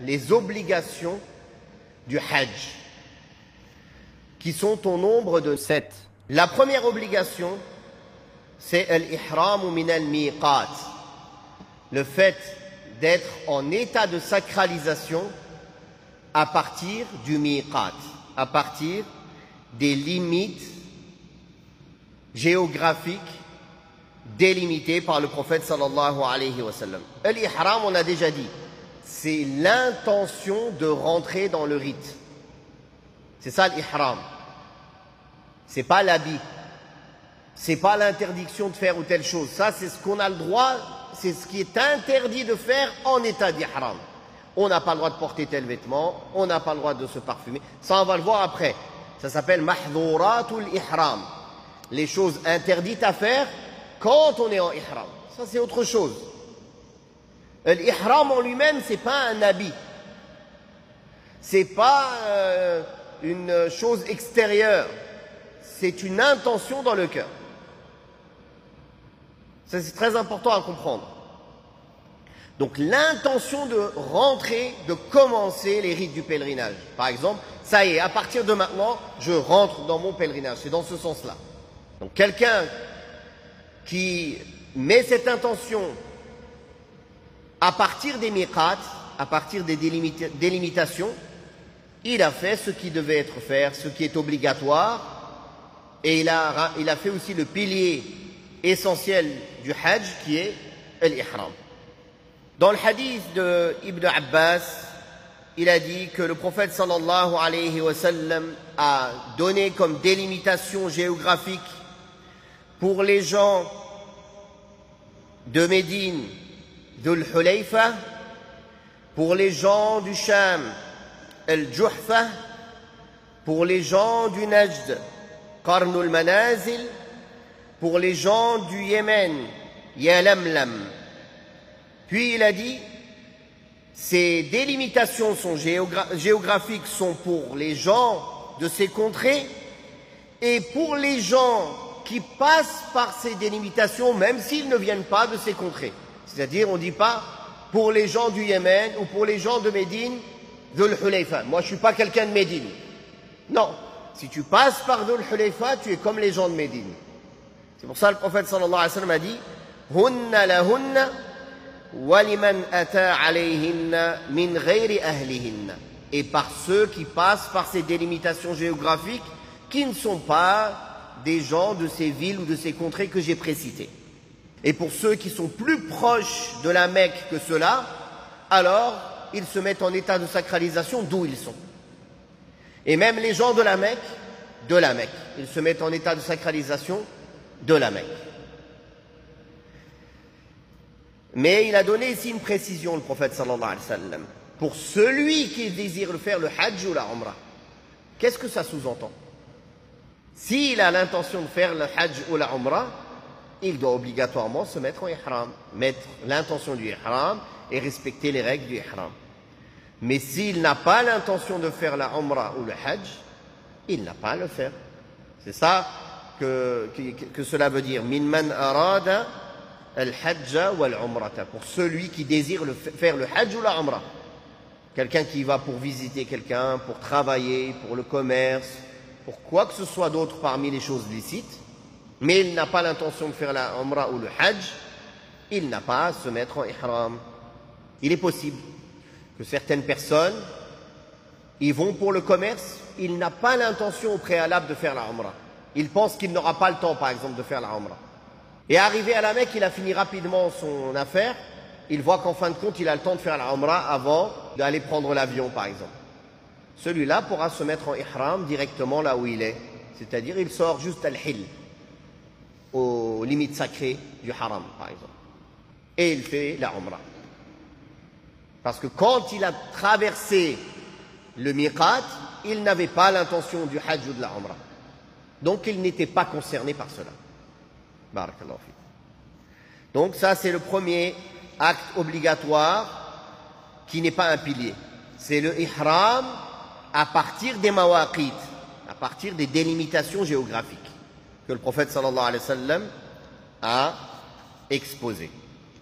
les obligations du Hajj, qui sont au nombre de 7. La première obligation, c'est al-ihram min al-miqat, le fait d'être en état de sacralisation à partir du miqat, à partir des limites géographiques délimitées par le prophète sallallahu alayhi wa sallam. Al-ihram, on a déjà dit, c'est l'intention de rentrer dans le rite. C'est ça l'ihram. C'est pas l'habit. C'est pas l'interdiction de faire ou telle chose. Ça, c'est ce qu'on a le droit, c'est ce qui est interdit de faire en état d'ihram. On n'a pas le droit de porter tel vêtement, on n'a pas le droit de se parfumer. Ça, on va le voir après. Ça s'appelle mahdhuratul ihram. Les choses interdites à faire quand on est en ihram. Ça, c'est autre chose. L'ihram en lui-même, c'est pas un habit. C'est pas une chose extérieure. C'est une intention dans le cœur. Ça, c'est très important à comprendre. Donc, l'intention de rentrer, de commencer les rites du pèlerinage. Par exemple, ça y est, à partir de maintenant, je rentre dans mon pèlerinage. C'est dans ce sens-là. Donc, quelqu'un qui met cette intention à partir des miqats, à partir des délimitations, il a fait ce qui devait être fait, ce qui est obligatoire, et il a fait aussi le pilier essentiel du Hajj, qui est l'ihram. Dans le hadith de Ibn Abbas, il a dit que le prophète sallallahu alayhi wa sallam a donné comme délimitation géographique pour les gens de Médine, Dhul Hulayfa, pour les gens du Sham, Al-Juhfa, pour les gens du Najd, Qarnul Manazil, pour les gens du Yémen, Yalamlam. Puis il a dit, ces délimitations géographiques sont pour les gens de ces contrées et pour les gens qui passent par ces délimitations, même s'ils ne viennent pas de ces contrées. C'est-à-dire, on ne dit pas pour les gens du Yémen ou pour les gens de Médine, Dhul Hulayfa. Moi, je ne suis pas quelqu'un de Médine. Non. Si tu passes par Dhul Hulayfa, tu es comme les gens de Médine. C'est pour ça que le prophète sallallahu alayhi wa sallam a dit Hunna lahunna wa liman ata alayhinna min ghayri ahlihinna. Et par ceux qui passent par ces délimitations géographiques qui ne sont pas des gens de ces villes ou de ces contrées que j'ai précitées. Et pour ceux qui sont plus proches de la Mecque que ceux-là, alors ils se mettent en état de sacralisation d'où ils sont. Et même les gens de la Mecque, ils se mettent en état de sacralisation de la Mecque. Mais il a donné ici une précision, le prophète sallallahu alayhi wa sallam. Pour celui qui désire faire le Hajj ou la Umrah, qu'est-ce que ça sous-entend? S'il a l'intention de faire le Hajj ou la Umrah, il doit obligatoirement se mettre en ihram, mettre l'intention du ihram et respecter les règles du ihram. Mais s'il n'a pas l'intention de faire la Umrah ou le Hajj, il n'a pas à le faire. C'est ça que cela veut dire. Min man arada al-hajja wal-umrata. Pour celui qui désire faire le Hajj ou la Umrah. Quelqu'un qui va pour visiter quelqu'un, pour travailler, pour le commerce, pour quoi que ce soit d'autre parmi les choses licites, mais il n'a pas l'intention de faire la Umrah ou le Hajj, il n'a pas à se mettre en ihram. Il est possible que certaines personnes, ils vont pour le commerce, il n'a pas l'intention au préalable de faire la Umrah. Il pense qu'il n'aura pas le temps, par exemple, de faire la Umrah. Et arrivé à la Mecque, il a fini rapidement son affaire, il voit qu'en fin de compte, il a le temps de faire la Umrah avant d'aller prendre l'avion, par exemple. Celui-là pourra se mettre en ihram directement là où il est. C'est-à-dire, il sort juste al-Hil, aux limites sacrées du haram, par exemple. Et il fait la Umrah. Parce que quand il a traversé le miqat, il n'avait pas l'intention du Hajj ou de la Umrah. Donc, il n'était pas concerné par cela. Barakallahu fi. Donc, ça, c'est le premier acte obligatoire qui n'est pas un pilier. C'est le ihram à partir des mawaqit, à partir des délimitations géographiques que le prophète sallallahu alayhi wa sallam a exposées.